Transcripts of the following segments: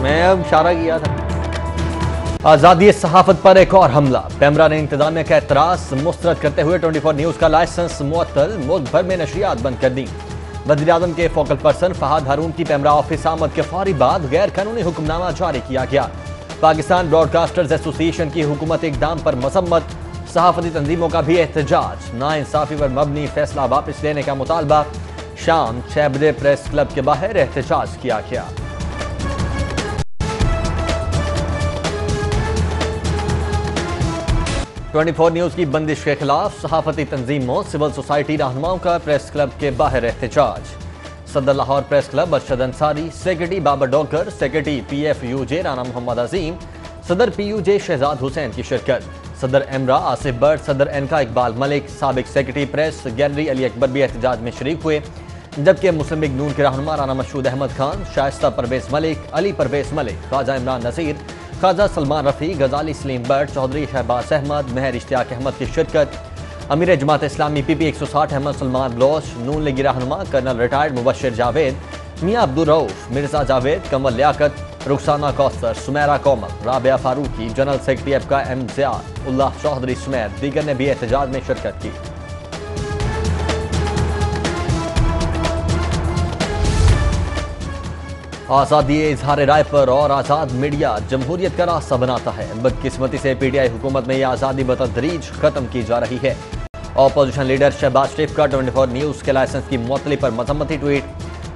मैं अब इशारा किया था। आजादी सहाफत पर एक और हमला। पेमरा ने इंतजामिया का एतराज मुस्तरद करते हुए 24 न्यूज का लाइसेंस मुअत्तल, मुल्क भर में नशरियात बंद कर दी। वज़ीर-ए-आज़म के फोकल पर्सन फहाद हारून की पेमरा ऑफिस आमद के फौरी बाद गैर कानूनी हुक्मनामा जारी किया गया। पाकिस्तान ब्रॉडकास्टर्स एसोसिएशन की हुकूमत इक़दाम पर मजम्मत, सहाफती तंजीमों का भी एहतजाज। नाइंसाफी पर मबनी फैसला वापस लेने का मुतालबा। शाम 6 बजे प्रेस क्लब के बाहर एहतजाज किया गया। ट्वेंटी 24 न्यूज की बंदिश के खिलाफ सहाफती तंजीमों, सिविल सोसाइटी रहनुमाओं का प्रेस क्लब के बाहर एहतजाज। सदर Lahore press club Arshad Ansari, secretary Babar Dogar, secretary PFUJ Rana Mohammad Azeem, सदर PUJ शहजाद हुसैन की शिरकत। सदर एमरा आसिफ बट, सदर एनका इकबाल मलिक, साबिक secretary press gallery Ali Akbar भी एहतजाज में शरीक हुए। जबकि मुस्लिम लीग नून के रहनुमा राना मशहूद अहमद खान, शाइस्ता परवेज मलिक, अली परवेज मलिक, ख्वाजा इमरान नज़ीर, ख्वाजा सलमान रफ़ी, गजाली सलीम बट, चौधरी शहबाज अहमद, मेहर इश्तियाक अहमद की शिरकत। अमीर जमात इस्लामी PP 160 अहमद सलमान बलोच, नून लीगी रहनुमा colonel retired Mubashir Javed, Mian Abdul Rauf, Mirza Javed, Kamal Liaquat, Rukhsana Kausar, Sumaira Komal, Rabia Farooqi, general secretary एबका M ज़ियाद, उल्लाह चौधरी समेत दीगर ने भी एहतजाज में शिरकत की। आज़ादी इजहार राय पर और आज़ाद मीडिया जमहूरियत का रास्ता बनाता है। बदकिस्मती से PTI हुकूमत में यह आज़ादी बतदरीज खत्म की जा रही है। अपोजिशन लीडर शहबाज शरीफ का 24 न्यूज़ के लाइसेंस की मुअत्तली पर मजम्मती ट्वीट।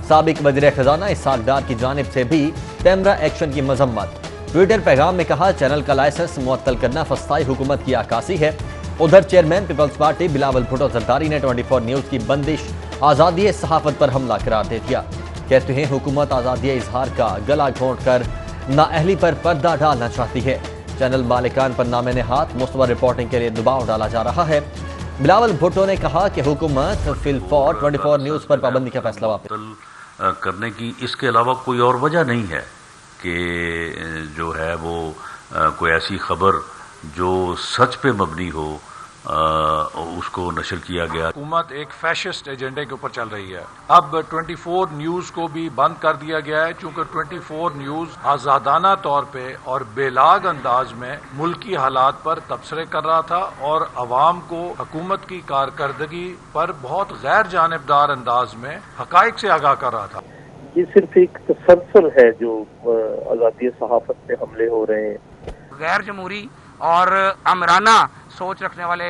साबिक वज़ीर खजाना इसहाक डार की जानिब से भी पेमरा एक्शन की मजम्मत। ट्विटर पैगाम में कहा, चैनल का लाइसेंस मुअत्तल करना फस्ताई हुकूमत की आकासी है। उधर चेयरमैन पीपल्स पार्टी बिलावल भुट्टो जरदारी ने 24 न्यूज़ की बंदिश आज़ादी सहाफत पर हमला करार दे दिया। कहते हैं हुकूमत आज़ादी इजहार का गला घोंट कर नाअहली पर पर्दा डालना चाहती है। चैनल मालिकान पर नामे नेहात मुस्तवर रिपोर्टिंग के लिए दबाव डाला जा रहा है। बिलावल भुट्टो ने कहा कि हुकूमत फिलफौर 24 न्यूज़ पर पाबंदी का फैसला वापस करने की इसके अलावा कोई और वजह नहीं है कि जो है वो कोई ऐसी खबर जो सच पे मबनी हो उसको नशर किया गया। हुकूमत एक फैशिस्ट एजेंडे के ऊपर चल रही है। अब 24 न्यूज को भी बंद कर दिया गया है, चूंकि 24 न्यूज आजादाना तौर पे और बेलाग अंदाज में मुल्की हालात पर तबसरे कर रहा था और अवाम को हुकूमत की कारकर्दगी पर बहुत गैर जानिबदार अंदाज में हकाइक से आगाह कर रहा था। ये सिर्फ एक तसलसल है जो आज़ादी सहाफत पे हमले हो रहे हैं। गैर जमहूरी और आमराना सोच रखने वाले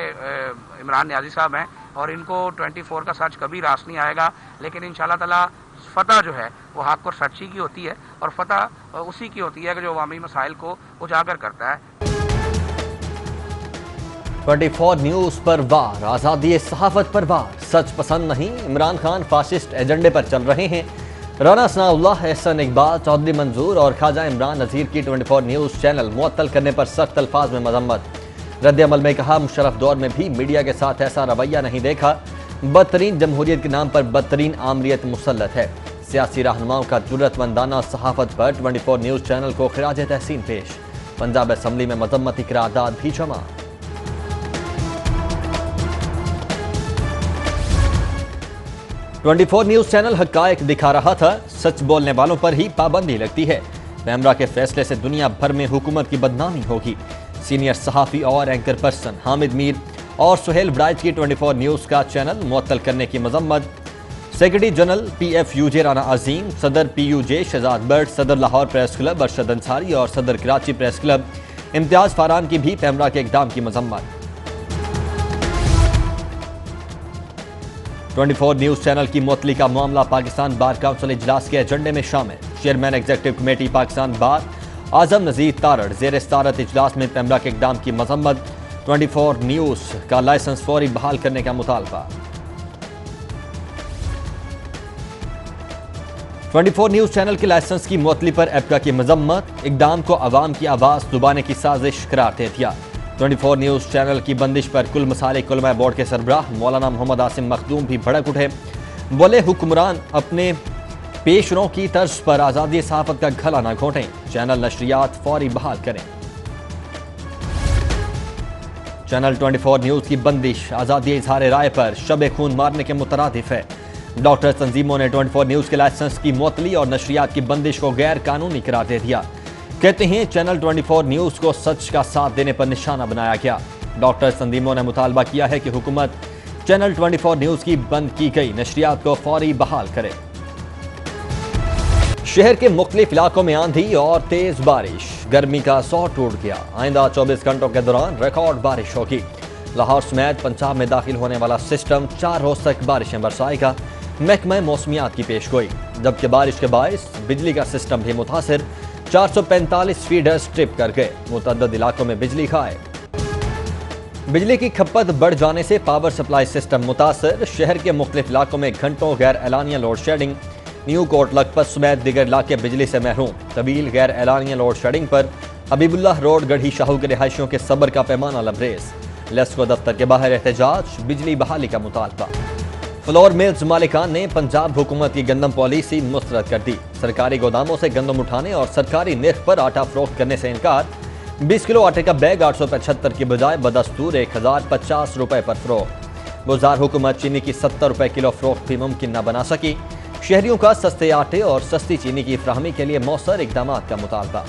इमरान न्याजी साहब हैं और इनको 24 का सच कभी रास नहीं आएगा। लेकिन इंशाल्लाह ताला फतह जो है वो हक और सच्ची की होती है और फतह उसी की होती है कि जो अवामी मसाइल को उजागर करता है। 24 न्यूज़ पर वार, आज़ादी सहाफत पर वार। सच पसंद नहीं, इमरान खान फासिस्ट एजेंडे पर चल रहे हैं। राना सनाउल्लाह, एहसन इकबाल, चौधरी मंजूर और ख्वाजा इमरान नज़ीर की 24 न्यूज़ चैनल मुअत्तल करने पर सख्त अल्फाज में मजम्मत। रद्द-ए-अमल में कहा, मुशर्रफ दौर में भी मीडिया के साथ ऐसा रवैया नहीं देखा। बदतरीन जमहूरियत के नाम पर बदतरीन आमरीत मुसल्लत है। सियासी रहनुमाओं का जुर्रतमंदाना सहाफत पर 24 न्यूज़ चैनल को खिराज तहसीन पेश। पंजाब असम्बली में मजम्मती करारदाद भी जमा। ट्वेंटी 24 न्यूज़ चैनल हक़ाइक़ दिखा रहा था, सच बोलने वालों पर ही पाबंदी लगती है। पेमरा के फैसले से दुनिया भर में हुकूमत की बदनामी होगी। सीनियर सहाफ़ी और एंकर पर्सन हामिद मीर और सुहेल बड़ाइच की 24 न्यूज़ का चैनल मुअत्तल करने की मजम्मत। सेक्रेटरी जनरल PFUJ राना अजीम, सदर PUJ शहजाद बट, सदर लाहौर प्रेस क्लब अरशद अंसारी और सदर कराची प्रेस क्लब इम्तियाज़ फारान की भी पेमरा के इक़दाम की मजम्मत। 24 न्यूज़ चैनल की मुअत्तली का मामला पाकिस्तान बार काउंसिल इजलास के एजेंडे में शामिल। चेयरमैन एग्जीक्यूटिव कमेटी पाकिस्तान बार आजम नज़ीर तारड़ ज़ेर सदारत इजलास में पेमरा के इक़दाम की मजम्मत। 24 न्यूज़ का लाइसेंस फौरी बहाल करने का मुतालबा। 24 न्यूज़ चैनल के लाइसेंस की मुअत्तली पर एबका की मजम्मत। इक़दाम को अवाम की आवाज़ दबाने की साजिश करार दे दिया। 24 न्यूज़ चैनल की बंदिश पर कुल मसालिक उलमा बोर्ड के सरबराह मौलाना मोहम्मद आसिम मखदूम भी भड़क उठे। बोले, हुक्मरान अपने पेशरों की तर्ज पर आज़ादी सहाफत का गला न घोंटें, चैनल नशरियात फौरी बहाल करें। चैनल 24 न्यूज़ की बंदिश आज़ादी इजहार राय पर शब खून मारने के मुतरादिफ है। डॉक्टर तंजीमों ने 24 न्यूज के लाइसेंस की मुअत्तली और नशरियात की बंदिश को गैर कानूनी करार दे दिया। कहते हैं चैनल 24 न्यूज को सच का साथ देने पर निशाना बनाया गया। डॉक्टर तंजीमों ने मुतालबा किया है कि हुकूमत चैनल 24 न्यूज की बंद की गई नशरियात को फौरी बहाल करे। शहर के मुख्तलिफ इलाकों में आंधी और तेज बारिश, गर्मी का असर टूट गया। आइंदा 24 घंटों के दौरान रिकॉर्ड बारिश होगी। लाहौर समेत पंजाब में दाखिल होने वाला सिस्टम 4 रोज तक बारिशें बरसाएगा। महकमा मौसमियात की पेशगोई, जबकि बारिश के बायस बिजली का सिस्टम भी मुतासिर। 445 फीडर्स ट्रिप कर गए, मुतअद्दिद इलाकों में बिजली गायब। बिजली की खपत बढ़ जाने से पावर सप्लाई सिस्टम मुतासर। शहर के मुख्तलिफ इलाकों में घंटों गैर एलानिया load shedding. New Kot Lakhpat समेत दिगर इलाके बिजली से महरूम। तवील गैर एलानिया लोड शेडिंग पर हबीबुल्लाह रोड गढ़ी शाहू के रिहायशियों के सब्र का पैमाना लबरेज। लेस्को दफ्तर के बाहर एहतजाज, बिजली बहाली का मुतालबा। फ्लोर मिल्स मालिकान ने पंजाब हुकूमत की गंदम पॉलिसी मुस्तरद कर दी। सरकारी गोदामों से गंदम उठाने और सरकारी निर्ख पर आटा फरोख्त करने से इनकार। 20 किलो आटे का बैग 875 की बजाय बदस्तूर 1050 रुपए पर फरोख्त। गुजार हुकूमत चीनी की 70 रुपए किलो फरोख्त भी मुमकिन न बना सकी। शहरियों का सस्ते आटे और सस्ती चीनी की फ्राहमी के लिए मौसर इकदाम का मुतालबा।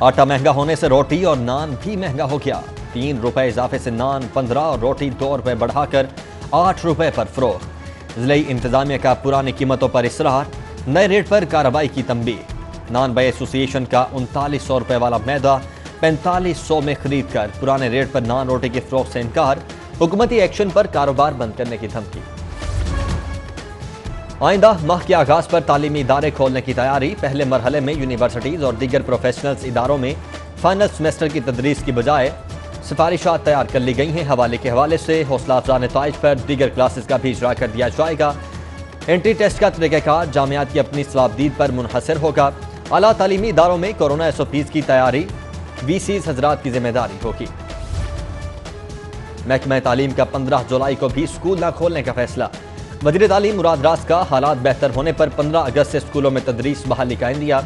आटा महंगा होने से रोटी और नान भी महंगा हो गया। 3 रुपए इजाफे से नान 15 और रोटी 2 रुपए बढ़ाकर 8 रुपए पर फरोख्त। जिले इंतजामिया का पुरानी कीमतों पर इसरार, नए रेट पर कार्रवाई की तंबीह। नान बाई एसोसिएशन का 3900 रुपए वाला मैदा 4500 में खरीद कर पुराने रेट पर नान रोटी की फरोख्त से इनकार। हुकूमती एक्शन पर कारोबार बंद करने की धमकी। आइंदा माह के आगाज पर तालीमी इदारे खोलने की तैयारी। पहले मरहले में यूनिवर्सिटीज और दीगर प्रोफेशनल्स इदारों में फाइनल सेमेस्टर की तदरीस की बजाय सिफारिशात तैयार कर ली गई हैं। हवाले के हवाले से हौसला अफजा नताइज पर दीगर क्लासेस का भी इजरा कर दिया जाएगा। एंट्री टेस्ट का तरीक़ाकार जामियात की अपनी सवाबदीद पर मुनहसर होगा। आला तालीमी इदारों में कोरोना SOPs की तैयारी VCs हजरात की जिम्मेदारी होगी। महकमा तालीम का 15 जुलाई को भी स्कूल न खोलने का फैसला। वज़ीर तालीम मुराद रास का हालात बेहतर होने पर 15 अगस्त से स्कूलों में तदरीस बहाली का इंदिया।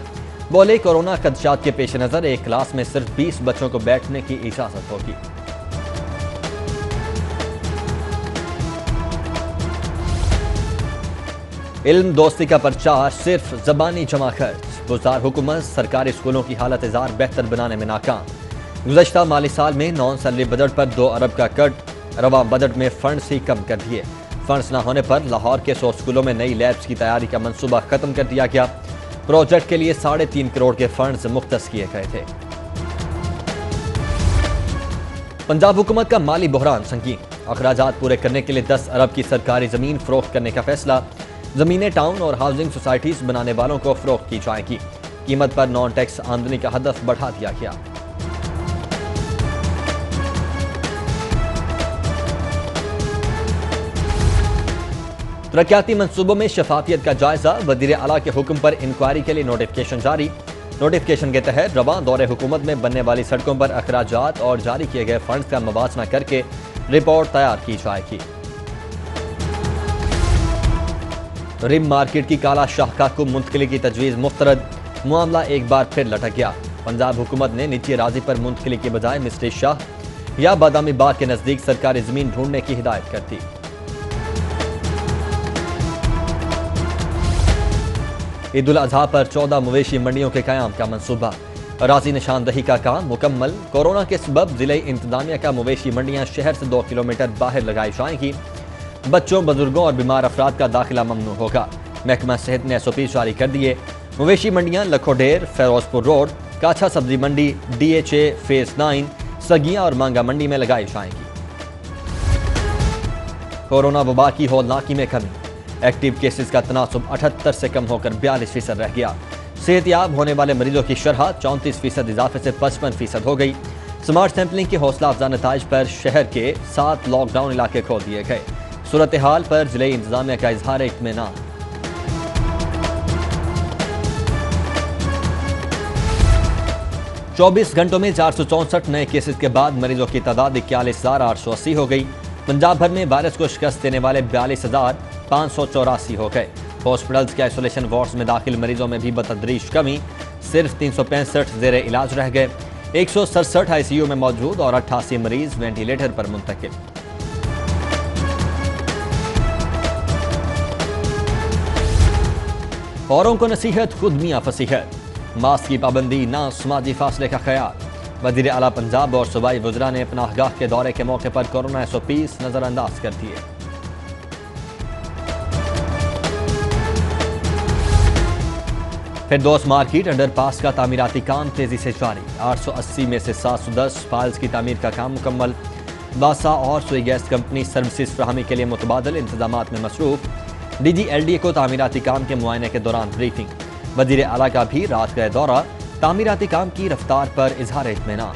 बोले कोरोना खदशात के पेश नज़र एक क्लास में सिर्फ 20 बच्चों को बैठने की इजाजत होगी। इल्म दोस्ती का प्रचार सिर्फ जबानी जमा खर्च। गुज़ार हुकूमत सरकारी स्कूलों की हालत इज़ार बेहतर बनाने में नाकाम। गुज़श्ता माली साल में नॉन सैलरी बजट पर 2 अरब का कट। रवा बजट में फंड्स ही कम कर दिए। फंड्स न होने पर लाहौर के 100 स्कूलों में नई लैब्स की तैयारी का मंसूबा खत्म कर दिया गया। प्रोजेक्ट के लिए 3.5 करोड़ के फंड्स मुख्तस किए गए थे। पंजाब हुकूमत का माली बहरान संगीन। अखराजात पूरे करने के लिए 10 अरब की सरकारी जमीन फरोख्त करने का फैसला। जमीनें टाउन और हाउसिंग सोसाइटीज बनाने वालों को फरोख्त की जाएगी। कीमत पर नॉन टैक्स आमदनी का हदफ बढ़ा दिया गया। तरक्याती मंसूबों में शफाफियत का जायजा। वज़ीर आला के हुक्म पर इंक्वायरी के लिए नोटिफिकेशन जारी। नोटिफिकेशन के तहत रवां दौरे हुकूमत में बनने वाली सड़कों पर अखराजात और जारी किए गए फंड्स का मवाजना करके रिपोर्ट तैयार की जाएगी। रिम मार्केट की काला शाहका को मुंतकिली की तजवीज़ मुस्तरद। मामला एक बार फिर लटक गया। पंजाब हुकूमत ने निजी राजी पर मुंतकिली के बजाय मिस्ट्री शाह या बादामी बाग के नजदीक सरकारी जमीन ढूंढने की हिदायत कर दी। ईद उल अजहा पर 14 मवेशी मंडियों के कयाम का मंसूबा। राजी निशानदही का काम मुकम्मल। कोरोना के सबब जिले इंतजामिया का मवेशी मंडियां शहर से 2 किलोमीटर बाहर लगाई जाएंगी। बच्चों, बुजुर्गों और बीमार अफराद का दाखिला ममनू होगा। महकमा सेहत ने SOP जारी कर दिए। मवेशी मंडियां लखोडेर, फिरोजपुर रोड, काछा सब्जी मंडी, DHA फेज 9, सगियां और मांगा मंडी में लगाई जाएंगी। कोरोना वबा की होलनाकी में कमी। एक्टिव केसेस का तनासुब 78 से कम होकर 42% रह गया। सेहतयाब होने वाले मरीजों की शरह 34% इजाफे से 55% हो गई। स्मार्ट सैंपलिंग के हौसला अफजा नताइज पर शहर के 7 लॉकडाउन इलाके खोल दिए गए। सूरत हाल पर जिले इंतजामिया का इजहार इत्मीनान। 24 घंटों में 464 नए केसेस के बाद मरीजों की तादाद 41,880 हो गई। पंजाब भर में वायरस को शिकस्त देने वाले 42,584 हो गए। हॉस्पिटल्स के आइसोलेशन वार्ड्स में दाखिल मरीजों में भी बतदरीज कमी। सिर्फ 365 जेर इलाज रह गए। 167 ICU में मौजूद और 88 मरीज वेंटिलेटर पर मुंतकिल। औरों को नसीहत, खुद मियां फसीहत। मास्क की पाबंदी ना, समाजी फासले का ख्याल। वजीर आला पंजाब और सूबाई वज़रा ने पनाहगाह के दौरे के मौके पर कोरोना SOPs नजरअंदाज कर दिए। फिरदौस मार्केट अंडरपास का तामीराती काम तेजी से जारी। 880 में से 710 फाइल्स की तामीर का काम मुकम्मल। बासा और सुई गैस कंपनी सर्विसेज फराहमी के लिए मुतबादल इंतजामात में मसरूफ। DG LDA को तामीराती काम के मुआयने के दौरान ब्रीफिंग। वजीर आला का भी रात का दौरा। तामीराती काम की रफ्तार पर इजहार इत्मीनान।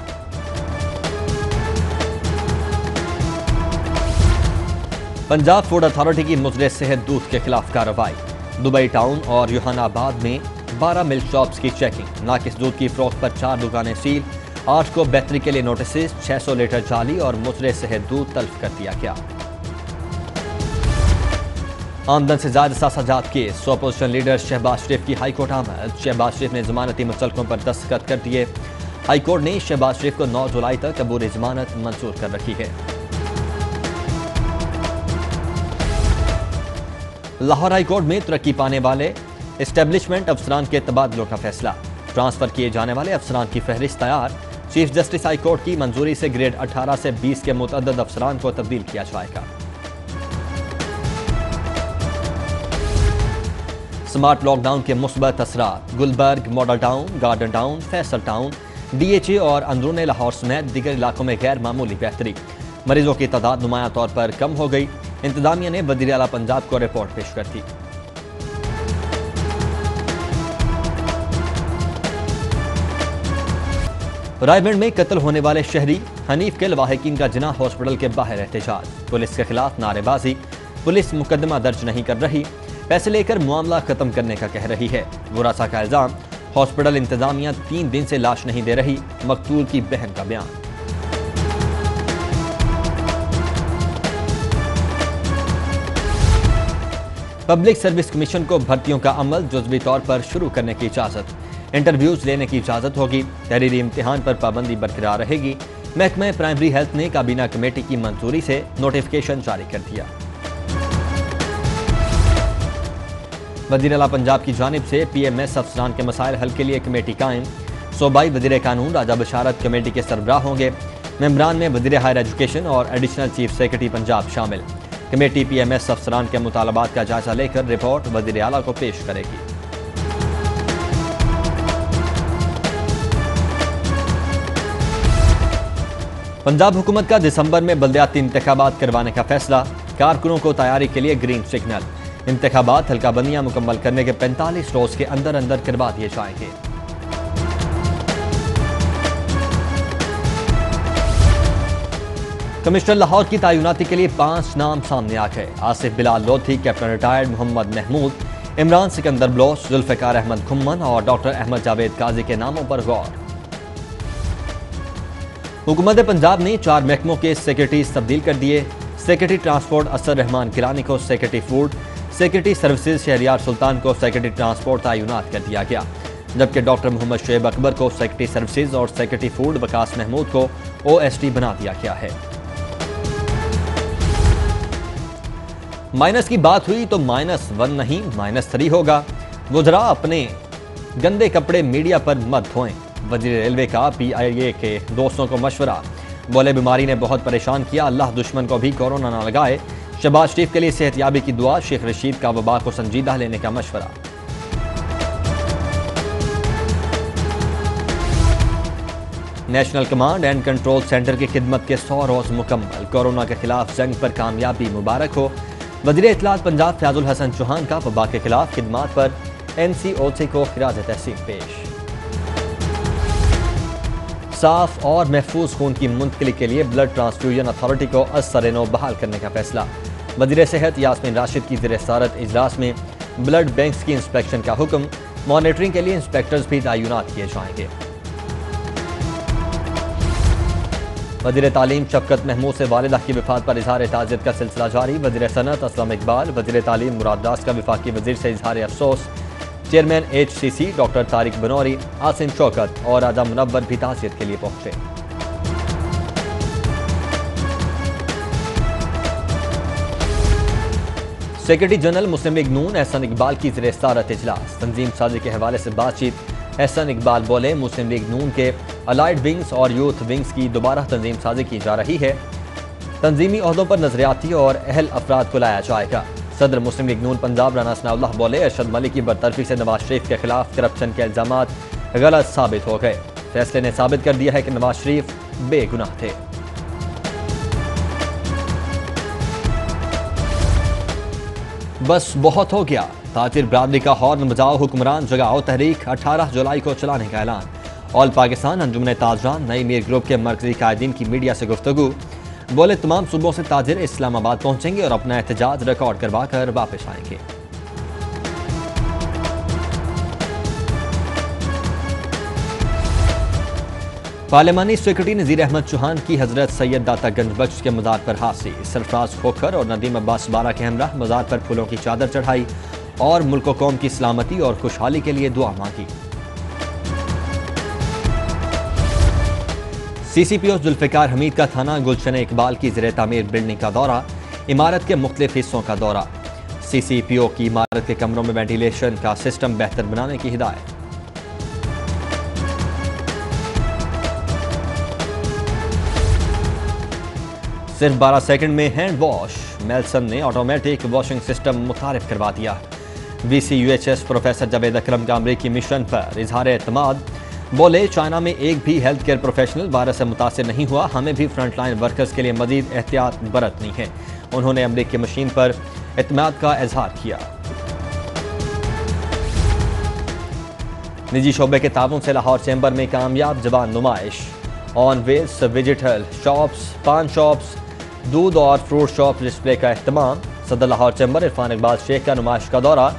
पंजाब फूड अथॉरिटी की मुजरे सेहत दूध के खिलाफ कार्रवाई। दुबई टाउन और युहानाबाद में 12 मिल्क शॉप्स की चेकिंग। नाकिस दूध की फरोख्त पर 4 दुकानें सील। 8 को बेहतरी के लिए नोटिस। 600 लीटर जाली और मुजरे सेहत दूध तल्फ कर दिया गया। आमदन से ज्यादा सासाजात केस। अपोजिशन लीडर शहबाज शरीफ की हाईकोर्ट आमद। शहबाज शरीफ ने जमानती मुतलकों पर दस्तखत कर दिए। हाईकोर्ट ने शहबाज शरीफ को 9 जुलाई तक अबूरी जमानत मंजूर कर रखी है। लाहौर हाईकोर्ट में तरक्की पाने वाले एस्टेब्लिशमेंट अफसरान के तबादलों का फैसला। ट्रांसफर किए जाने वाले अफसरान की फहरिस्त तैयार। चीफ जस्टिस हाईकोर्ट की मंजूरी से ग्रेड 18 से 20 के मुतअद्दिद अफसरान को तब्दील किया जाएगा। स्मार्ट लॉकडाउन के मुस्बत असरात। गुलबर्ग, मॉडल टाउन, गार्डन टाउन, फैसल टाउन, DHA और अंदरून लाहौर समेत दीगर इलाकों में गैर मामूली बेहतरी। मरीजों की तादाद नुमाया तौर पर कम हो गई। इंतजामिया ने वज़ीर आला पंजाब को रिपोर्ट पेश कर दी। रायगढ़ में कत्ल होने वाले शहरी हनीफ के लवाहिकीन का जिना हॉस्पिटल के बाहर एहतजाज। पुलिस के खिलाफ नारेबाजी। पुलिस मुकदमा दर्ज नहीं कर रही। पैसे लेकर मामला खत्म करने का कह रही है। वरासा का इल्जाम। हॉस्पिटल इंतजामिया 3 दिन से लाश नहीं दे रही। मकतूल की बहन का बयान। पब्लिक सर्विस कमीशन को भर्तियों का अमल जुज़वी तौर पर शुरू करने की इजाजत। इंटरव्यूज लेने की इजाजत होगी। तहरीरी इम्तिहान पर पाबंदी बरकरार रहेगी। महकमा प्राइमरी हेल्थ ने काबीना कमेटी की मंजूरी से नोटिफिकेशन जारी कर दिया। वज़ीर आला पंजाब की जानिब से PMS अफसरान के मसाइल हल के लिए कमेटी कायम। सूबाई वज़ीर कानून राजा बशारत कमेटी के सरबराह होंगे। मेंबरान में वज़ीर हायर एजुकेशन और एडिशनल चीफ सेक्रेटरी पंजाब शामिल। कमेटी PMS अफसरान के मुतालबात का जायजा लेकर रिपोर्ट वज़ीर आला को पेश करेगी। पंजाब हुकूमत का दिसंबर में बल्दियाती इंतखाबात करवाने का फैसला। कारकुनों को तैयारी के लिए ग्रीन सिग्नल। इंतखाबात हल्काबंदियां मुकम्मल करने के 45 रोज के अंदर अंदर करवा दिए जाएंगे। कमिश्नर लाहौर की तैनाती के लिए 5 नाम सामने आ गए। आसिफ बिलाल लोधी, कैप्टन रिटायर्ड मोहम्मद महमूद, इमरान सिकंदर ब्लोच, जुल्फिकार अहमद खुम्मन और डॉक्टर अहमद जावेद काजी के नामों पर गौर। हुकूमत पंजाब ने 4 महकमों के सेक्रेटरीज तब्दील कर दिए। सेक्रेटरी ट्रांसपोर्ट असर रहमान गिलानी को secretary food, secretary services Shahryar Sultan को सेक्रेटरी ट्रांसपोर्ट तैनात कर दिया गया, जबकि डॉक्टर मोहम्मद शुएब अकबर को सेक्रेटरी सर्विसेज और सेक्रेटरी फूड वकास महमूद को OSD बना दिया गया है। माइनस की बात हुई तो -1 नहीं -3 होगा। वुज़रा अपने गंदे कपड़े मीडिया पर मत धोएं। वज़ीर रेलवे का PIA के दोस्तों को मशवरा। बोले बीमारी ने बहुत परेशान किया, अल्लाह दुश्मन को भी कोरोना ना लगाए। शहबाज शरीफ के लिए सेहतयाबी की दुआ। शेख रशीद का वबा को संजीदा लेने का मशवरा। National command and control centre की खिदमत के 100 रोज मुकम्मल। कोरोना के खिलाफ जंग पर कामयाबी मुबारक हो। वज़ीर इत्तलात पंजाब फयाजुल हसन चौहान का वबा के खिलाफ खिदमात पर NCOC को खिराज तहसीन पेश। साफ और महफूज खून की मुंतकिली के लिए ब्लड ट्रांसफ्यूजन अथॉरिटी को असर-ए-नौ बहाल करने का फैसला। वज़ीर सेहत यास्मीन राशिद की ज़ेर सदारत इजलास में ब्लड बैंक्स की इंस्पेक्शन का हुक्म। मॉनिटरिंग के लिए इंस्पेक्टर्स भी तैनात किए जाएंगे। वज़ीर तालीम शफकत महमूद से वालिदा की वफात पर इजहार ताज़ियत का सिलसिला जारी। वज़ीर सनअत असलम इकबाल, वज़ीर तालीम मुराद दास का वफाकी वज़ीर से इजहार अफसोस। Chairman HCC doctor Tariq Banori, Asim Shaukat और आदम मुनव्वर भी ताज़ियत के लिए पहुंचे। सेक्रेटरी जनरल मुस्लिम लीग नून एहसन इकबाल की ज़ेर-ए-सदारत इजलास। तंजीम साजी के हवाले से बातचीत। एहसन इकबाल बोले, मुस्लिम लीग नून के अलाइड विंग्स और यूथ विंग्स की दोबारा तंजीम साजी की जा रही है। तंजीमी ओहदों पर नजरियाती और अहल अफराद को लाया जाएगा। सदर मुस्लिम लीग नून पंजाब राना सनाउल्लाह बोले, अरशद मलिक की बरतरफी से नवाज शरीफ के खिलाफ करप्शन के इल्जामात गलत साबित हो गए। फैसले ने साबित कर दिया है कि नवाज शरीफ बेगुनाह थे। बस बहुत हो गया, ताजिर बरादरी का हॉर्न बजाओ, हुक्मरान जगाओ तहरीक। 18 जुलाई को चलाने का ऐलान। ऑल पाकिस्तान अंजुमन ताजरान नई मीर ग्रुप के मरकजी कायदीन की मीडिया से गुफ्तगू। बोले, तमाम सूबों से ताजिर इस्लामाबाद पहुंचेंगे और अपना एहतजाज रिकॉर्ड करवा कर वापस आएंगे। पार्लिमानी सेक्रेटरी नज़ीर अहमद चौहान की हजरत सैयद दाता गंजबख्श के मज़ार पर हाजिरी। सरफराज खोखर और नदीम अब्बास बारा के हमरा मज़ार पर फूलों की चादर चढ़ाई और मुल्क व कौम की सलामती और खुशहाली के लिए दुआ मांगी। CCPO जुल्फ़िकार हमीद का थाना गुलशन इकबाल की ज़ेर तामीर बिल्डिंग का दौरा। इमारत के मुख्तलिफ हिस्सों का दौरा। CCPO की इमारत के कमरों में वेंटिलेशन का सिस्टम बेहतर बनाने की हिदायत। सिर्फ 12 सेकंड में हैंड वॉश। मेल्सन ने ऑटोमेटिक वॉशिंग सिस्टम मुतारिफ करवा दिया। VCUHS प्रोफेसर जावेद अकरम का अमरीकी मिशन पर इजहार एतमाद। बोले, चाइना में एक भी हेल्थ केयर प्रोफेशनल वायरस से मुतासिर नहीं हुआ, हमें भी फ्रंटलाइन वर्कर्स के लिए मजीद एहतियात बरतनी है। उन्होंने अमरीकी मशीन पर एतमाद का इजहार किया। निजी शोबे के ताबन से लाहौर चैम्बर में कामयाब जवान नुमाइश। ऑन व्हील्स विजिटल शॉप्स, पान शॉप्स, दूध और फ्रूट शॉप डिस्प्ले का एहतमाम। सदर लाहौर चैम्बर इरफान इकबाल शेख का नुमाइश का दौरा।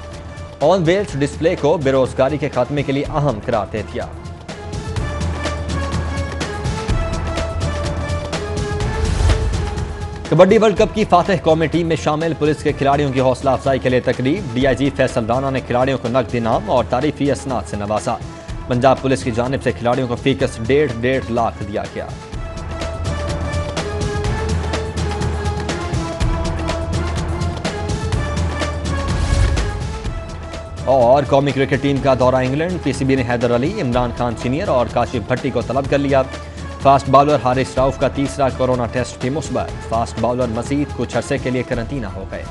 ऑन व्हील्स डिस्प्ले को बेरोजगारी के खात्मे के लिए अहम करार दे दिया। कबड्डी वर्ल्ड कप की फातिह कौमी टीम में शामिल पुलिस के खिलाड़ियों की हौसला अफजाई के लिए तकरीब। DIG फैसल राना ने खिलाड़ियों को नकद इनाम और तारीफी असनाद से नवाजा। पंजाब पुलिस की जानिब से खिलाड़ियों को फीकस 1.5 लाख दिया गया। और कौमी क्रिकेट टीम का दौरा इंग्लैंड। PCB ने हैदर अली, इमरान खान सीनियर और काशिफ भट्टी को तलब कर लिया। फास्ट बॉलर हारिस राउफ का तीसरा कोरोना टेस्ट भी मुस्बत। फास्ट बॉलर मजीद कुछ अरसे के लिए करंटीना हो गए।